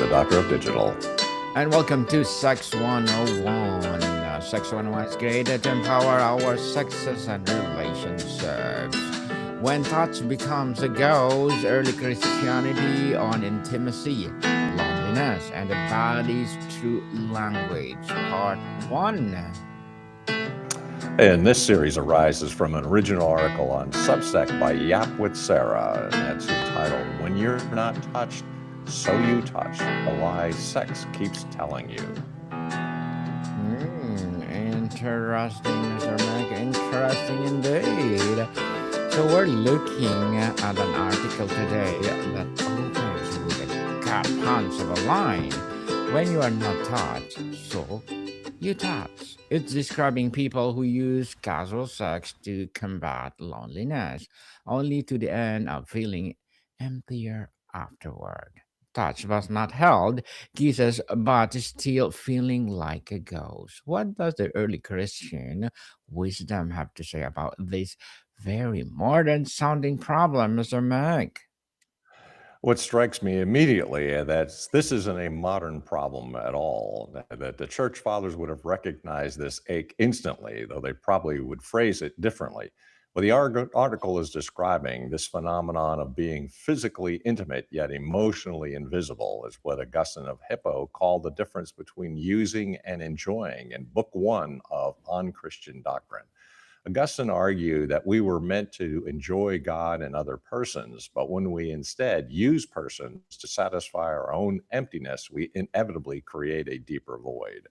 Doctor of Digital. And welcome to Sex 101. Sex 101 is created to empower our sexes and relationships. When touch becomes a ghost, early Christianity on intimacy, loneliness, and the body's true language. Part 1. And this series arises from an original article on Substack by Yap with Sarah, and that's entitled When You're Not Touched, So You Touch, the Lie Sex Keeps Telling You. Interesting, Mr. Mac. Interesting indeed. So we're looking at an article today that opens with a gut punch of a line. When you are not touched, so you touch. It's describing people who use casual sex to combat loneliness, only to the end of feeling emptier afterward. Touch was not held, kisses, but still feeling like a ghost. What does the early Christian wisdom have to say about this very modern sounding problem, Mr. Mac? What strikes me immediately that this isn't a modern problem at all, that the church fathers would have recognized this ache instantly, though they probably would phrase it differently. Well, the article is describing this phenomenon of being physically intimate yet emotionally invisible, is what Augustine of Hippo called the difference between using and enjoying in Book 1 of On Christian Doctrine. Augustine argued that we were meant to enjoy God and other persons, but when we instead use persons to satisfy our own emptiness, we inevitably create a deeper void.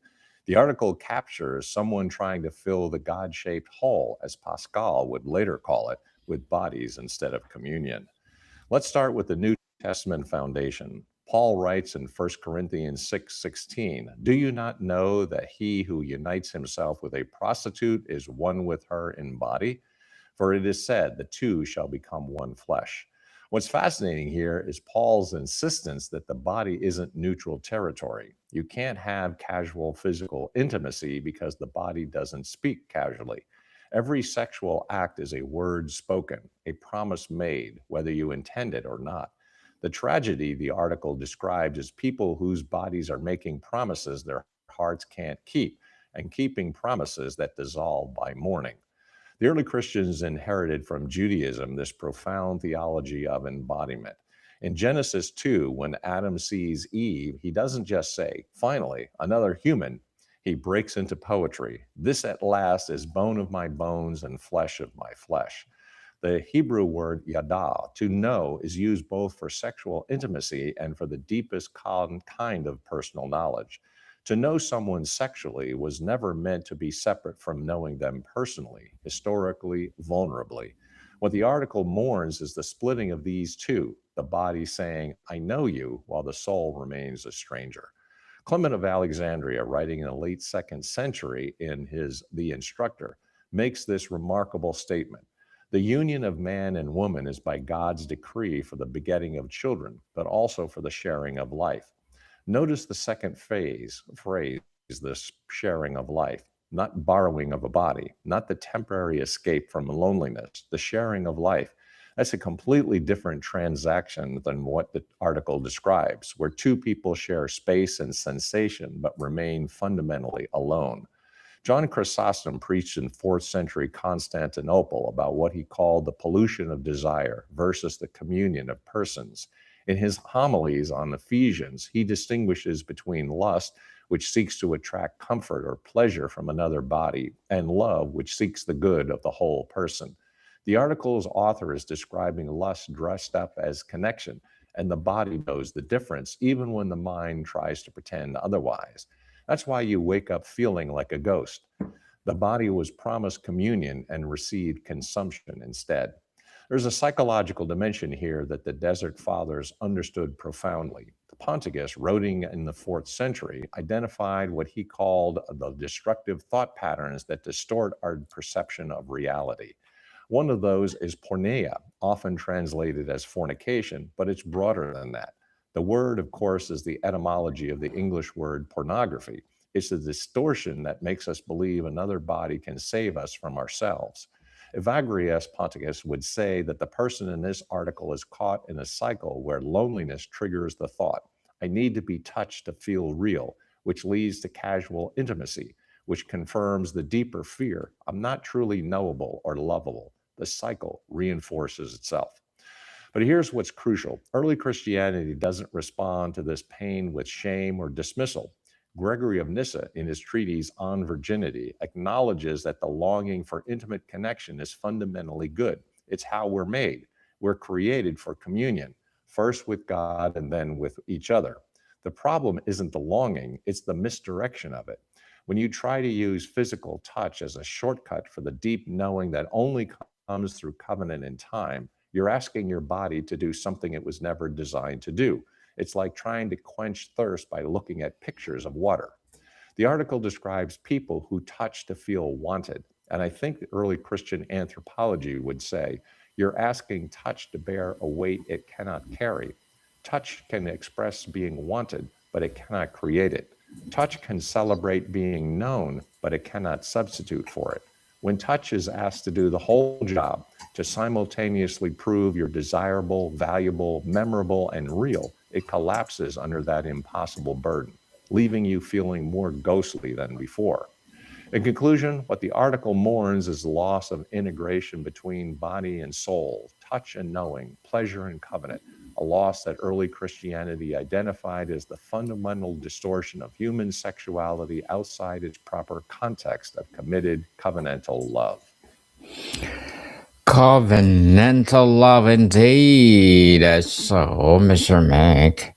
The article captures someone trying to fill the God shaped hole, as Pascal would later call it, with bodies instead of communion. Let's start with the New Testament foundation. Paul writes in 1 Corinthians 6:16, "Do you not know that he who unites himself with a prostitute is one with her in body? For it is said, the two shall become one flesh." What's fascinating here is Paul's insistence that the body isn't neutral territory. You can't have casual physical intimacy because the body doesn't speak casually. Every sexual act is a word spoken, a promise made, whether you intend it or not. The tragedy the article describes is people whose bodies are making promises their hearts can't keep, and keeping promises that dissolve by morning. The early Christians inherited from Judaism this profound theology of embodiment. In Genesis 2, when Adam sees Eve, he doesn't just say, "Finally, another human." He breaks into poetry. "This at last is bone of my bones and flesh of my flesh." The Hebrew word yada, to know, is used both for sexual intimacy and for the deepest kind of personal knowledge. To know someone sexually was never meant to be separate from knowing them personally, historically, vulnerably. What the article mourns is the splitting of these two, the body saying, "I know you," while the soul remains a stranger. Clement of Alexandria, writing in the late second century in his The Instructor, makes this remarkable statement. The union of man and woman is by God's decree for the begetting of children, but also for the sharing of life. Notice the second phrase, this sharing of life, not borrowing of a body, not the temporary escape from loneliness, the sharing of life. That's a completely different transaction than what the article describes, where two people share space and sensation but remain fundamentally alone. John Chrysostom preached in 4th century Constantinople about what he called the pollution of desire versus the communion of persons. In his homilies on Ephesians, he distinguishes between lust, which seeks to attract comfort or pleasure from another body, and love, which seeks the good of the whole person. The article's author is describing lust dressed up as connection, and the body knows the difference, even when the mind tries to pretend otherwise. That's why you wake up feeling like a ghost. The body was promised communion and received consumption instead. There's a psychological dimension here that the Desert Fathers understood profoundly. Ponticus, writing in the 4th century, identified what he called the destructive thought patterns that distort our perception of reality. One of those is porneia, often translated as fornication, but it's broader than that. The word, of course, is the etymology of the English word pornography. It's the distortion that makes us believe another body can save us from ourselves. Evagrius Ponticus would say that the person in this article is caught in a cycle where loneliness triggers the thought, I need to be touched to feel real, which leads to casual intimacy, which confirms the deeper fear I'm not truly knowable or lovable. The cycle reinforces itself. But here's what's crucial. Early Christianity doesn't respond to this pain with shame or dismissal. Gregory of Nyssa, in his treatise On Virginity, acknowledges that the longing for intimate connection is fundamentally good. It's how we're made. We're created for communion, first with God and then with each other. The problem isn't the longing, it's the misdirection of it. When you try to use physical touch as a shortcut for the deep knowing that only comes through covenant and time, you're asking your body to do something it was never designed to do. It's like trying to quench thirst by looking at pictures of water. The article describes people who touch to feel wanted. And I think the early Christian anthropology would say, you're asking touch to bear a weight it cannot carry. Touch can express being wanted, but it cannot create it. Touch can celebrate being known, but it cannot substitute for it. When touch is asked to do the whole job, to simultaneously prove you're desirable, valuable, memorable, and real, it collapses under that impossible burden, leaving you feeling more ghostly than before. In conclusion, what the article mourns is the loss of integration between body and soul, touch and knowing, pleasure and covenant, a loss that early Christianity identified as the fundamental distortion of human sexuality outside its proper context of committed covenantal love. Covenantal love indeed. So, Mr. Mac,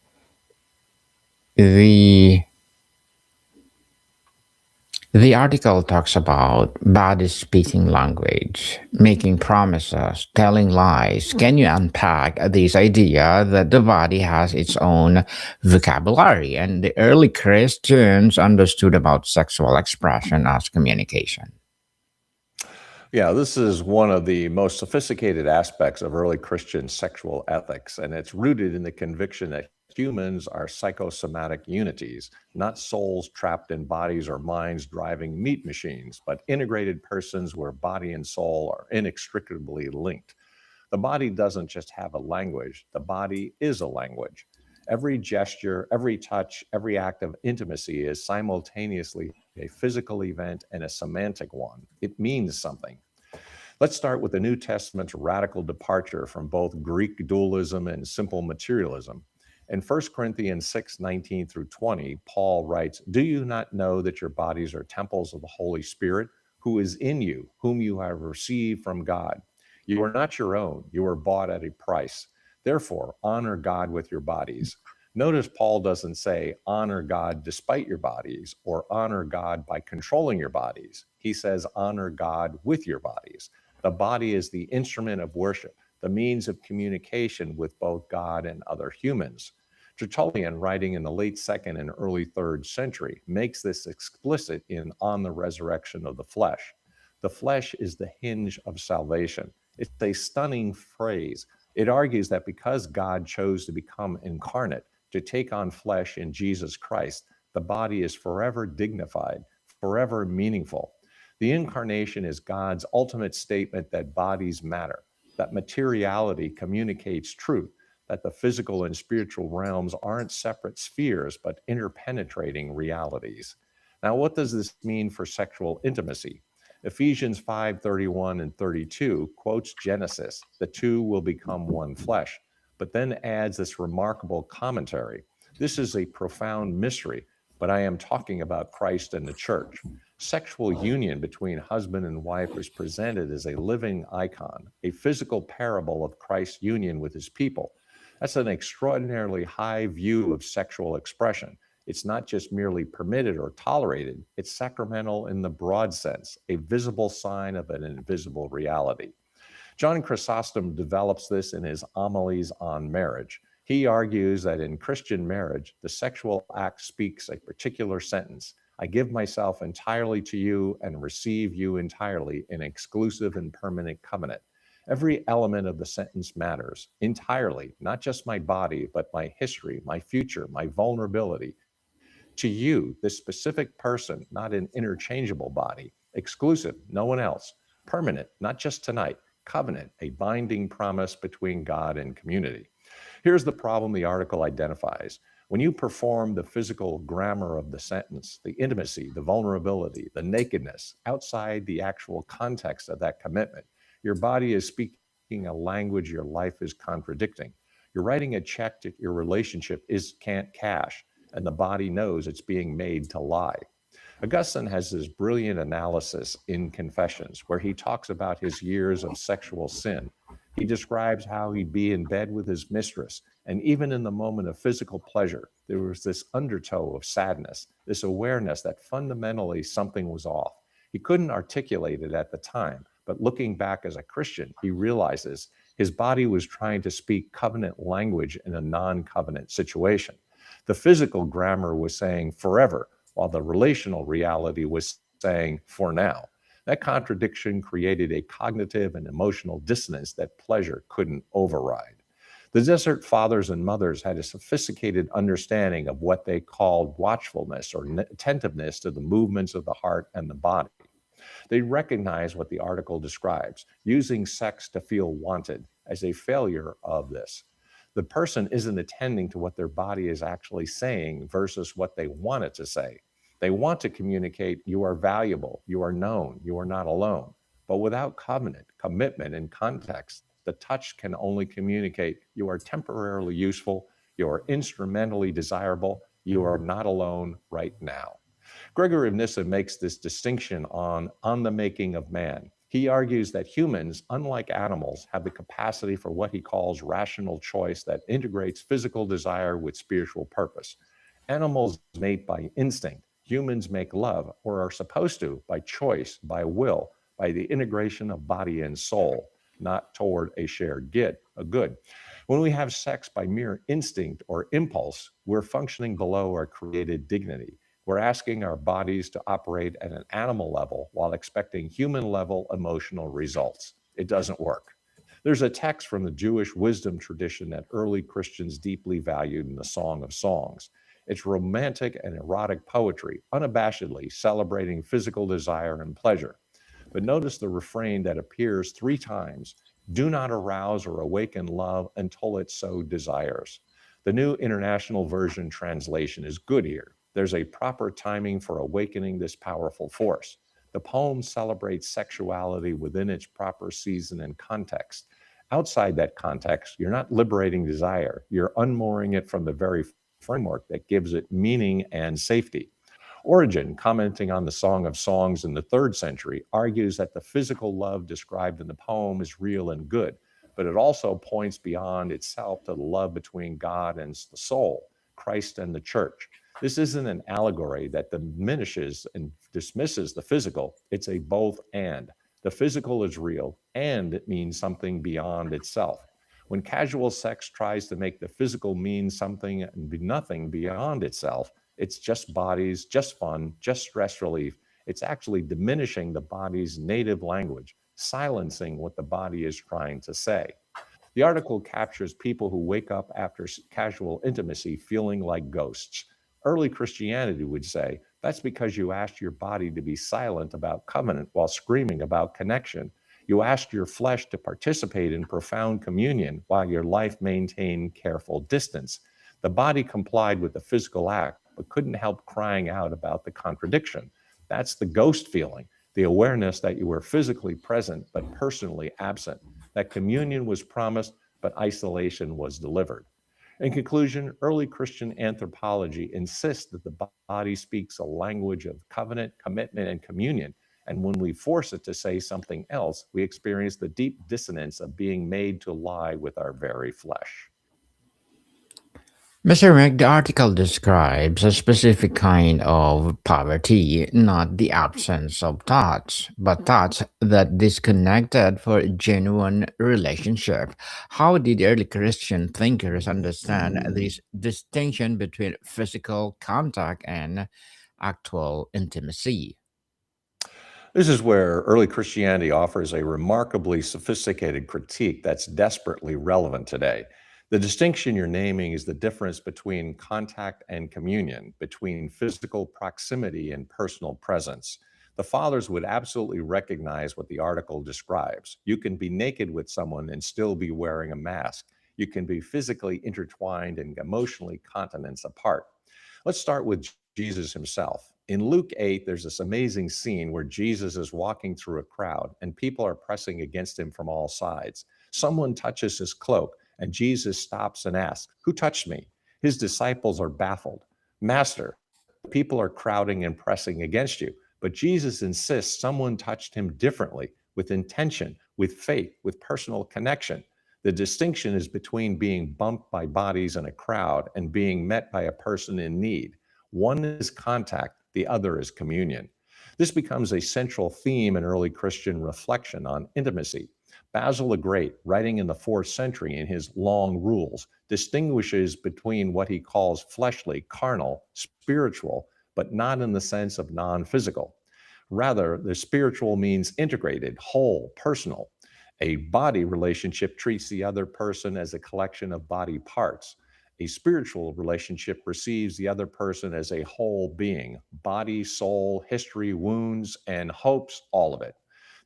the The article talks about body speaking language, making promises, telling lies. Can you unpack this idea that the body has its own vocabulary and the early Christians understood about sexual expression as communication? Yeah, this is one of the most sophisticated aspects of early Christian sexual ethics, and it's rooted in the conviction that humans are psychosomatic unities, not souls trapped in bodies or minds driving meat machines, but integrated persons where body and soul are inextricably linked. The body doesn't just have a language, the body is a language. Every gesture, every touch, every act of intimacy is simultaneously a physical event and a semantic one. It means something. Let's start with the New Testament's radical departure from both Greek dualism and simple materialism. In 1 Corinthians 6:19 through 20, Paul writes, "Do you not know that your bodies are temples of the Holy Spirit, who is in you, whom you have received from God? You are not your own, you were bought at a price. Therefore, honor God with your bodies." Notice Paul doesn't say honor God despite your bodies or honor God by controlling your bodies. He says honor God with your bodies. The body is the instrument of worship, the means of communication with both God and other humans. Tertullian, writing in the late 2nd and early 3rd century, makes this explicit in On the Resurrection of the Flesh. The flesh is the hinge of salvation. It's a stunning phrase. It argues that because God chose to become incarnate, to take on flesh in Jesus Christ, the body is forever dignified, forever meaningful. The incarnation is God's ultimate statement that bodies matter, that materiality communicates truth, that the physical and spiritual realms aren't separate spheres, but interpenetrating realities. Now, what does this mean for sexual intimacy? Ephesians 5:31 and 32 quotes Genesis, the two will become one flesh, but then adds this remarkable commentary. This is a profound mystery, but I am talking about Christ and the church. Sexual union between husband and wife is presented as a living icon, a physical parable of Christ's union with his people. That's an extraordinarily high view of sexual expression. It's not just merely permitted or tolerated, it's sacramental in the broad sense, a visible sign of an invisible reality. John Chrysostom develops this in his homilies on marriage. He argues that in Christian marriage, the sexual act speaks a particular sentence: I give myself entirely to you and receive you entirely in exclusive and permanent covenant. Every element of the sentence matters entirely, not just my body, but my history, my future, my vulnerability. To you, this specific person, not an interchangeable body. Exclusive, no one else. Permanent, not just tonight. Covenant, a binding promise between God and community. Here's the problem the article identifies. When you perform the physical grammar of the sentence, the intimacy, the vulnerability, the nakedness, outside the actual context of that commitment, your body is speaking a language your life is contradicting. You're writing a check that your relationship can't cash, and the body knows it's being made to lie. Augustine has this brilliant analysis in Confessions where he talks about his years of sexual sin. He describes how he'd be in bed with his mistress, and even in the moment of physical pleasure, there was this undertow of sadness, this awareness that fundamentally something was off. He couldn't articulate it at the time, but looking back as a Christian, he realizes his body was trying to speak covenant language in a non-covenant situation. The physical grammar was saying forever, while the relational reality was saying for now. That contradiction created a cognitive and emotional dissonance that pleasure couldn't override. The Desert Fathers and Mothers had a sophisticated understanding of what they called watchfulness or attentiveness to the movements of the heart and the body. They recognize what the article describes, using sex to feel wanted, as a failure of this. The person isn't attending to what their body is actually saying versus what they want it to say. They want to communicate, you are valuable, you are known, you are not alone. But without covenant, commitment, and context, the touch can only communicate, you are temporarily useful, you are instrumentally desirable, you are not alone right now. Gregory of Nyssa makes this distinction on the making of man. He argues that humans, unlike animals, have the capacity for what he calls rational choice that integrates physical desire with spiritual purpose. Animals mate by instinct. Humans make love, or are supposed to, by choice, by will, by the integration of body and soul, not toward a shared good. When we have sex by mere instinct or impulse, we're functioning below our created dignity. We're asking our bodies to operate at an animal level while expecting human level emotional results. It doesn't work. There's a text from the Jewish wisdom tradition that early Christians deeply valued in the Song of Songs. It's romantic and erotic poetry, unabashedly celebrating physical desire and pleasure. But notice the refrain that appears 3 times: do not arouse or awaken love until it so desires. The New International Version translation is good here. There's a proper timing for awakening this powerful force. The poem celebrates sexuality within its proper season and context. Outside that context, you're not liberating desire, you're unmooring it from the very framework that gives it meaning and safety. Origen, commenting on the Song of Songs in the 3rd century, argues that the physical love described in the poem is real and good, but it also points beyond itself to the love between God and the soul, Christ and the church. This isn't an allegory that diminishes and dismisses the physical. It's a both and. The physical is real, and it means something beyond itself. When casual sex tries to make the physical mean something and be nothing beyond itself, it's just bodies, just fun, just stress relief. It's actually diminishing the body's native language, silencing what the body is trying to say. The article captures people who wake up after casual intimacy feeling like ghosts. Early Christianity would say, that's because you asked your body to be silent about covenant while screaming about connection. You asked your flesh to participate in profound communion while your life maintained careful distance. The body complied with the physical act, but couldn't help crying out about the contradiction. That's the ghost feeling, the awareness that you were physically present but personally absent, that communion was promised but isolation was delivered. In conclusion, early Christian anthropology insists that the body speaks a language of covenant, commitment, and communion. And when we force it to say something else, we experience the deep dissonance of being made to lie with our very flesh. Mr. Meg, the article describes a specific kind of poverty, not the absence of thoughts, but thoughts that disconnected for genuine relationship. How did early Christian thinkers understand this distinction between physical contact and actual intimacy? This is where early Christianity offers a remarkably sophisticated critique that's desperately relevant today. The distinction you're naming is the difference between contact and communion, between physical proximity and personal presence. The fathers would absolutely recognize what the article describes. You can be naked with someone and still be wearing a mask. You can be physically intertwined and emotionally continents apart. Let's start with Jesus himself. In Luke 8, there's this amazing scene where Jesus is walking through a crowd and people are pressing against him from all sides. Someone touches his cloak, and Jesus stops and asks, "Who touched me?" His disciples are baffled. "Master, people are crowding and pressing against you." But Jesus insists someone touched him differently, with intention, with faith, with personal connection. The distinction is between being bumped by bodies in a crowd and being met by a person in need. One is contact, the other is communion. This becomes a central theme in early Christian reflection on intimacy. Basil the Great, writing in the 4th century in his Long Rules, distinguishes between what he calls fleshly, carnal, spiritual, but not in the sense of non physical. Rather, the spiritual means integrated, whole, personal. A body relationship treats the other person as a collection of body parts. A spiritual relationship receives the other person as a whole being, body, soul, history, wounds, and hopes, all of it.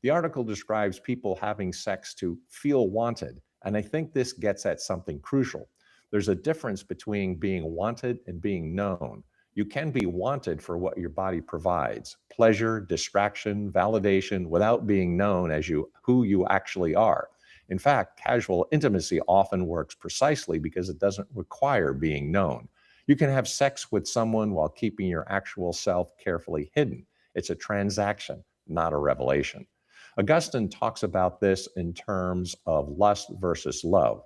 The article describes people having sex to feel wanted, and I think this gets at something crucial. There's a difference between being wanted and being known. You can be wanted for what your body provides, pleasure, distraction, validation, without being known as who you actually are. In fact, casual intimacy often works precisely because it doesn't require being known. You can have sex with someone while keeping your actual self carefully hidden. It's a transaction, not a revelation. Augustine talks about this in terms of lust versus love.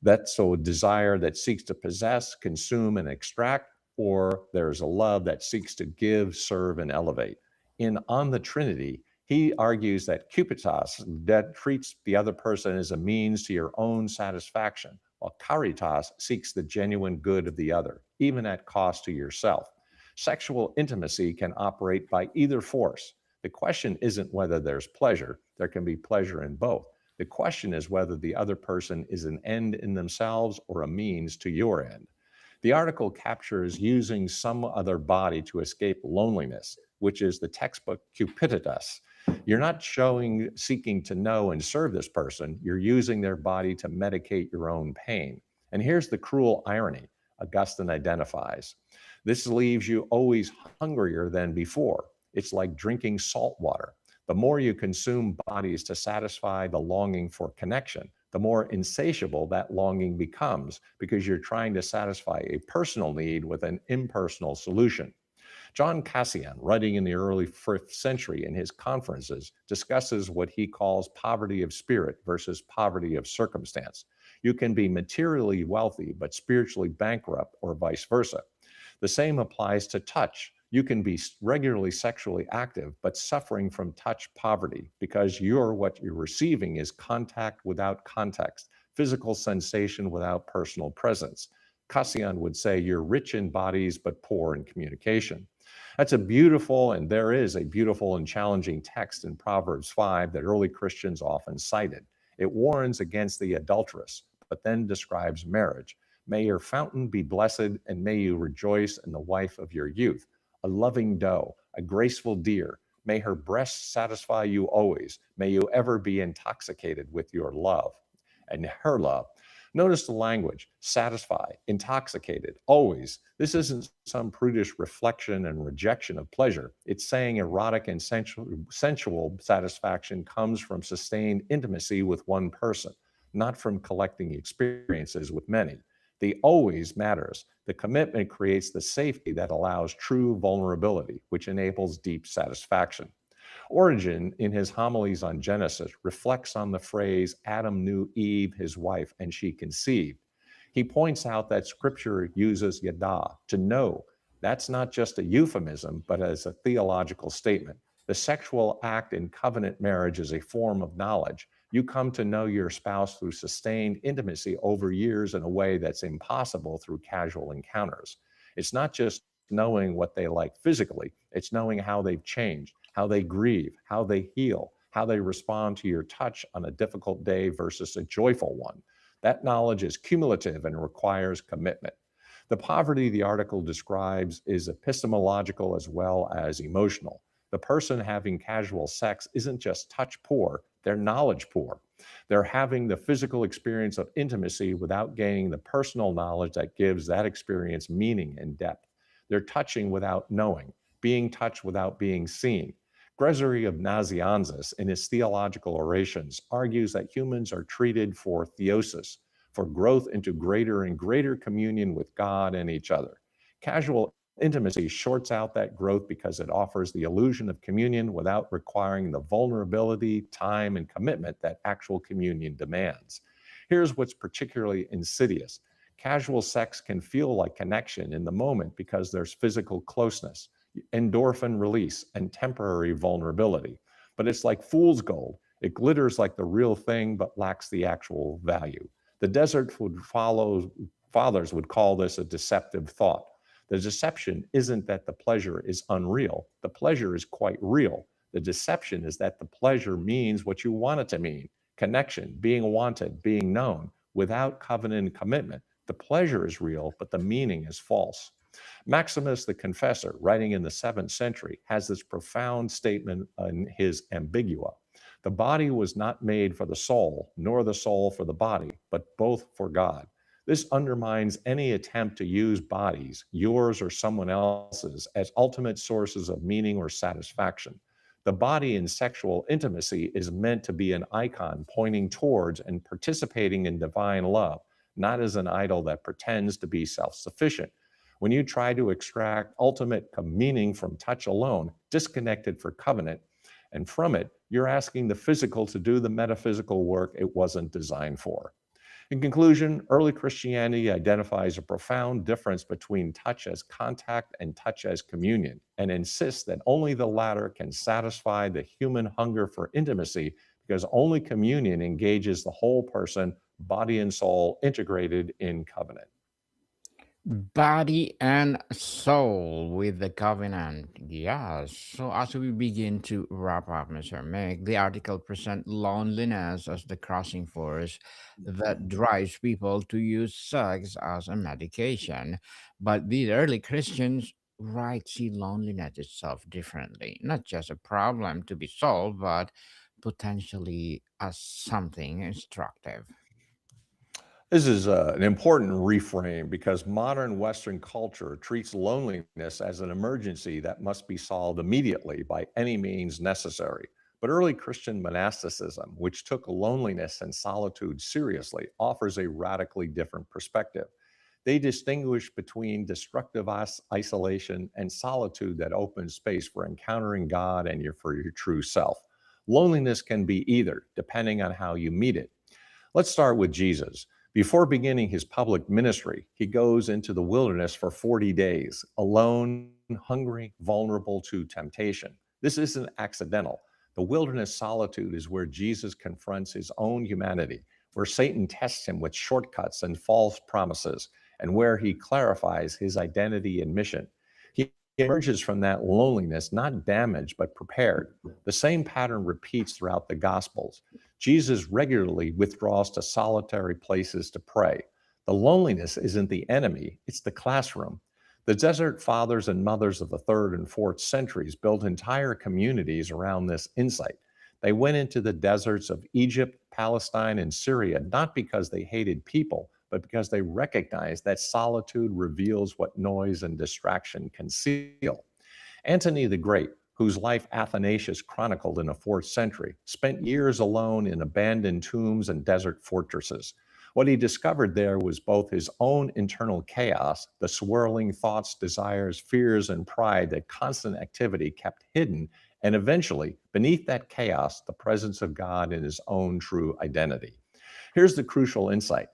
That's a desire that seeks to possess, consume, and extract, or there's a love that seeks to give, serve, and elevate. In On the Trinity, he argues that cupitas, that treats the other person as a means to your own satisfaction, while caritas seeks the genuine good of the other, even at cost to yourself. Sexual intimacy can operate by either force. The question isn't whether there's pleasure, there can be pleasure in both. The question is whether the other person is an end in themselves or a means to your end. The article captures using some other body to escape loneliness, which is the textbook Cupiditas. You're not seeking to know and serve this person, you're using their body to medicate your own pain. And here's the cruel irony Augustine identifies. This leaves you always hungrier than before. It's like drinking salt water. The more you consume bodies to satisfy the longing for connection, the more insatiable that longing becomes because you're trying to satisfy a personal need with an impersonal solution. John Cassian, writing in the early 5th century in his conferences, discusses what he calls poverty of spirit versus poverty of circumstance. You can be materially wealthy but spiritually bankrupt, or vice versa. The same applies to touch. You can be regularly sexually active, but suffering from touch poverty because what you're receiving is contact without context, physical sensation without personal presence. Cassian would say you're rich in bodies, but poor in communication. That's a beautiful, and there is a beautiful and challenging text in Proverbs 5 that early Christians often cited. It warns against the adulteress, but then describes marriage. May your fountain be blessed, and may you rejoice in the wife of your youth. A loving doe, a graceful deer. May her breasts satisfy you always. May you ever be intoxicated with your love and her love. Notice the language: satisfy, intoxicated, always. This isn't some prudish reflection and rejection of pleasure. It's saying erotic and sensual satisfaction comes from sustained intimacy with one person, not from collecting experiences with many. The always matters. The commitment creates the safety that allows true vulnerability, which enables deep satisfaction. Origen, in his homilies on Genesis, reflects on the phrase, Adam knew Eve, his wife, and she conceived. He points out that scripture uses yada, to know. That's not just a euphemism, but as a theological statement. The sexual act in covenant marriage is a form of knowledge. You come to know your spouse through sustained intimacy over years in a way that's impossible through casual encounters. It's not just knowing what they like physically, it's knowing how they've changed, how they grieve, how they heal, how they respond to your touch on a difficult day versus a joyful one. That knowledge is cumulative and requires commitment. The poverty the article describes is epistemological as well as emotional. The person having casual sex isn't just touch poor, they're knowledge poor. They're having the physical experience of intimacy without gaining the personal knowledge that gives that experience meaning and depth. They're touching without knowing, being touched without being seen. Gregory of Nazianzus, in his theological orations, argues that humans are treated for theosis, for growth into greater and greater communion with God and each other. Casual intimacy shorts out that growth because it offers the illusion of communion without requiring the vulnerability, time, and commitment that actual communion demands. Here's what's particularly insidious. Casual sex can feel like connection in the moment because there's physical closeness, endorphin release, and temporary vulnerability. But it's like fool's gold. It glitters like the real thing, but lacks the actual value. The desert fathers would call this a deceptive thought. The deception isn't that the pleasure is unreal. The pleasure is quite real. The deception is that the pleasure means what you want it to mean: connection, being wanted, being known, without covenant and commitment. The pleasure is real, but the meaning is false. Maximus the Confessor, writing in the 7th century, has this profound statement in his Ambigua. The body was not made for the soul, nor the soul for the body, but both for God. This undermines any attempt to use bodies, yours or someone else's, as ultimate sources of meaning or satisfaction. The body in sexual intimacy is meant to be an icon pointing towards and participating in divine love, not as an idol that pretends to be self-sufficient. When you try to extract ultimate meaning from touch alone, disconnected from covenant, and from it, you're asking the physical to do the metaphysical work it wasn't designed for. In conclusion, early Christianity identifies a profound difference between touch as contact and touch as communion, and insists that only the latter can satisfy the human hunger for intimacy, because only communion engages the whole person, body and soul, integrated in covenant. Body and soul with the covenant. Yes. So as we begin to wrap up, Mr. Meg, the article presents loneliness as the crossing force that drives people to use sex as a medication. But these early Christians see loneliness itself differently, not just a problem to be solved, but potentially as something instructive. This is an important reframe because modern Western culture treats loneliness as an emergency that must be solved immediately by any means necessary. But early Christian monasticism, which took loneliness and solitude seriously, offers a radically different perspective. They distinguish between destructive isolation and solitude that opens space for encountering God and for your true self. Loneliness can be either, depending on how you meet it. Let's start with Jesus. Before beginning his public ministry, he goes into the wilderness for 40 days, alone, hungry, vulnerable to temptation. This isn't accidental. The wilderness solitude is where Jesus confronts his own humanity, where Satan tests him with shortcuts and false promises, and where he clarifies his identity and mission. He emerges from that loneliness not damaged, but prepared. The same pattern repeats throughout the Gospels. Jesus regularly withdraws to solitary places to pray. The loneliness isn't the enemy, it's the classroom. The desert fathers and mothers of the 3rd and 4th centuries built entire communities around this insight. They went into the deserts of Egypt, Palestine, and Syria not because they hated people, but because they recognized that solitude reveals what noise and distraction conceal. Antony the Great, whose life Athanasius chronicled in the 4th century, spent years alone in abandoned tombs and desert fortresses. What he discovered there was both his own internal chaos, the swirling thoughts, desires, fears, and pride that constant activity kept hidden, and eventually, beneath that chaos, the presence of God in his own true identity. Here's the crucial insight.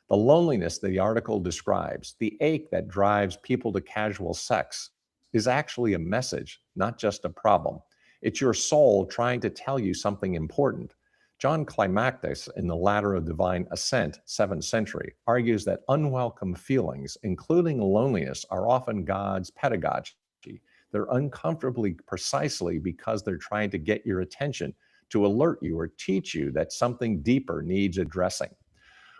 The loneliness the article describes, the ache that drives people to casual sex, is actually a message, not just a problem. It's your soul trying to tell you something important. John Climacus, in The Ladder of Divine Ascent, 7th century, argues that unwelcome feelings, including loneliness, are often God's pedagogy. They're uncomfortably precisely because they're trying to get your attention, to alert you or teach you that something deeper needs addressing.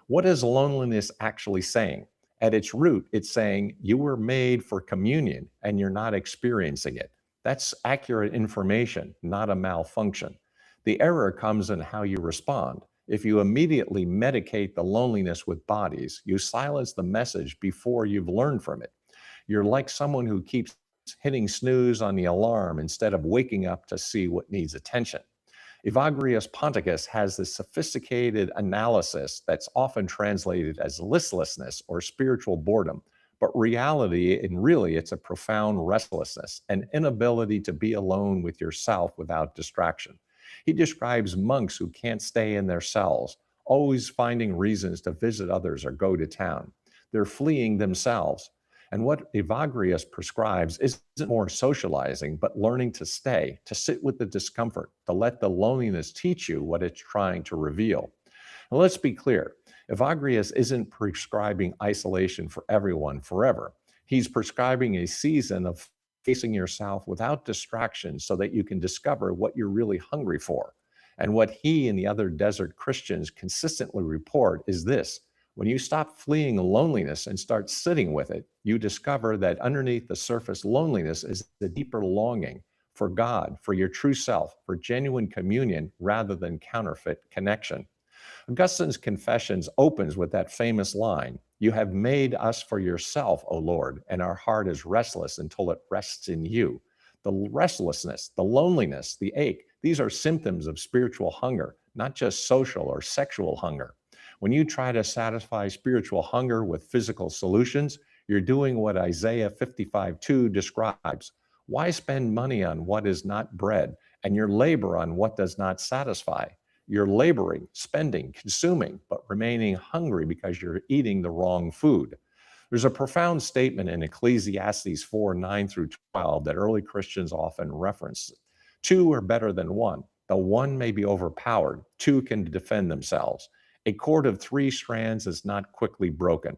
What is loneliness actually saying? At its root, it's saying you were made for communion and you're not experiencing it. That's accurate information, not a malfunction. The error comes in how you respond. If you immediately medicate the loneliness with bodies, you silence the message before you've learned from it. You're like someone who keeps hitting snooze on the alarm instead of waking up to see what needs attention. Evagrius Ponticus has this sophisticated analysis that's often translated as listlessness or spiritual boredom. But reality, and really, it's a profound restlessness, an inability to be alone with yourself without distraction. He describes monks who can't stay in their cells, always finding reasons to visit others or go to town. They're fleeing themselves. And what Evagrius prescribes isn't more socializing, but learning to stay, to sit with the discomfort, to let the loneliness teach you what it's trying to reveal. Now, let's be clear. Evagrius isn't prescribing isolation for everyone forever. He's prescribing a season of facing yourself without distraction so that you can discover what you're really hungry for. And what he and the other desert Christians consistently report is this: when you stop fleeing loneliness and start sitting with it, you discover that underneath the surface loneliness is the deeper longing for God, for your true self, for genuine communion rather than counterfeit connection. Augustine's Confessions opens with that famous line: "You have made us for yourself, O Lord, and our heart is restless until it rests in you." The restlessness, the loneliness, the ache, these are symptoms of spiritual hunger, not just social or sexual hunger. When you try to satisfy spiritual hunger with physical solutions, you're doing what Isaiah 55:2 describes. Why spend money on what is not bread and your labor on what does not satisfy? You're laboring, spending, consuming, but remaining hungry because you're eating the wrong food. There's a profound statement in Ecclesiastes 4:9 through 12 that early Christians often reference. Two are better than one. Though one may be overpowered, two can defend themselves. A cord of three strands is not quickly broken.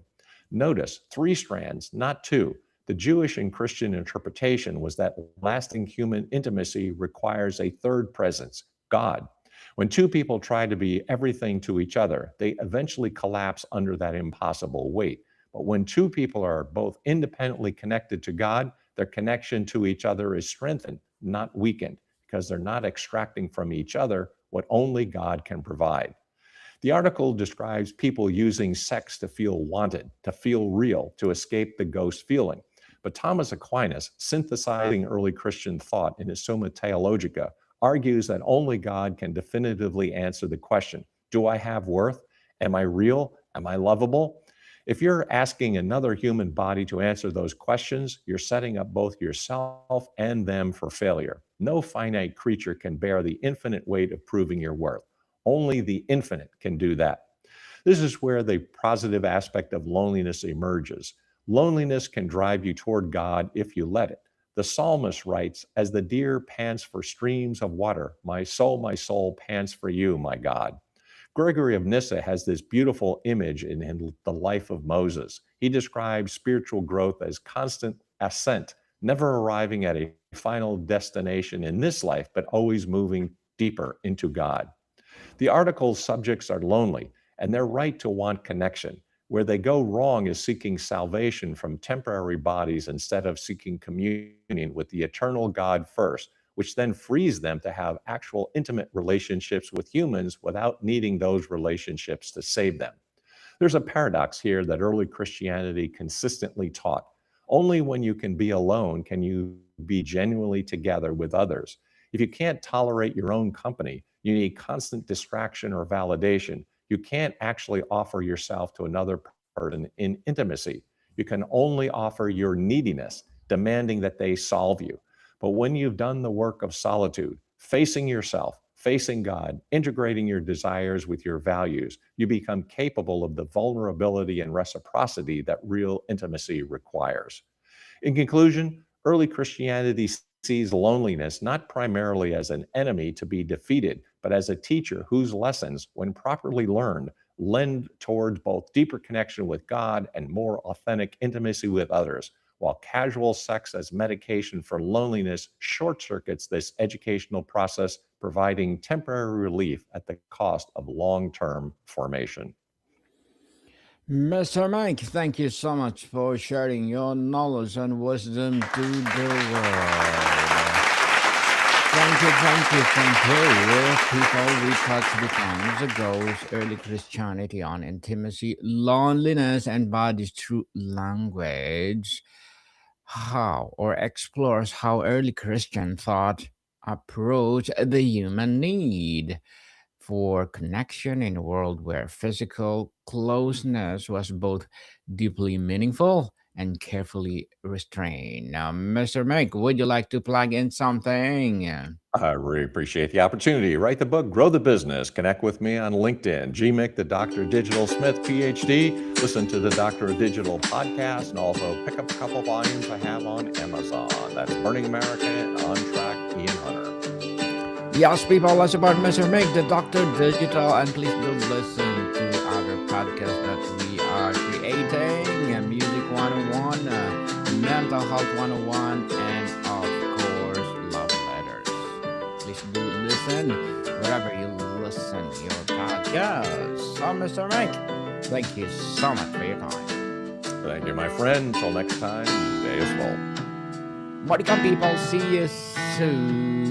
Notice, three strands, not two. The Jewish and Christian interpretation was that lasting human intimacy requires a third presence, God. When two people try to be everything to each other, they eventually collapse under that impossible weight. But when two people are both independently connected to God, their connection to each other is strengthened, not weakened, because they're not extracting from each other what only God can provide. The article describes people using sex to feel wanted, to feel real, to escape the ghost feeling. But Thomas Aquinas, synthesizing early Christian thought in his Summa Theologica, argues that only God can definitively answer the question: do I have worth? Am I real? Am I lovable? If you're asking another human body to answer those questions, you're setting up both yourself and them for failure. No finite creature can bear the infinite weight of proving your worth. Only the infinite can do that. This is where the positive aspect of loneliness emerges. Loneliness can drive you toward God if you let it. The psalmist writes, "As the deer pants for streams of water, my soul pants for you, my God." Gregory of Nyssa has this beautiful image in the life of Moses. He describes spiritual growth as constant ascent, never arriving at a final destination in this life, but always moving deeper into God. The article's subjects are lonely, and they're right to want connection. Where they go wrong is seeking salvation from temporary bodies instead of seeking communion with the eternal God first, which then frees them to have actual intimate relationships with humans without needing those relationships to save them. There's a paradox here that early Christianity consistently taught. Only when you can be alone can you be genuinely together with others. If you can't tolerate your own company, you need constant distraction or validation. You can't actually offer yourself to another person in intimacy. You can only offer your neediness, demanding that they solve you. But when you've done the work of solitude, facing yourself, facing God, integrating your desires with your values, you become capable of the vulnerability and reciprocity that real intimacy requires. In conclusion, early Christianity sees loneliness not primarily as an enemy to be defeated, but as a teacher whose lessons, when properly learned, lend towards both deeper connection with God and more authentic intimacy with others, while casual sex as medication for loneliness short circuits this educational process, providing temporary relief at the cost of long-term formation. Mr. Mike, thank you so much for sharing your knowledge and wisdom to the world. Thank you. People, we touched becomes ago early Christianity on intimacy, loneliness, and bodies through language. How or explores how early Christian thought approached the human need for connection in a world where physical closeness was both deeply meaningful and carefully restrained. Now, Mr. Mike, would you like to plug in something? I really appreciate the opportunity. Write the book, grow the business. Connect with me on LinkedIn, GMIC, the Dr. Digital Smith, PhD. Listen to the Dr. Digital podcast and also pick up a couple volumes I have on Amazon. That's Burning America and On Track, Ian Hunter. Yes, people, let's about Mr. Mike, the Dr. Digital, and please do listen to other podcasts that we are creating, Music 101, Mental Health 101, and of course, Love Letters. Please do listen wherever you listen to your podcast. So, Mr. Mike, thank you so much for your time. Thank you, my friend. Until next time, stay as well. Welcome, people. See you soon.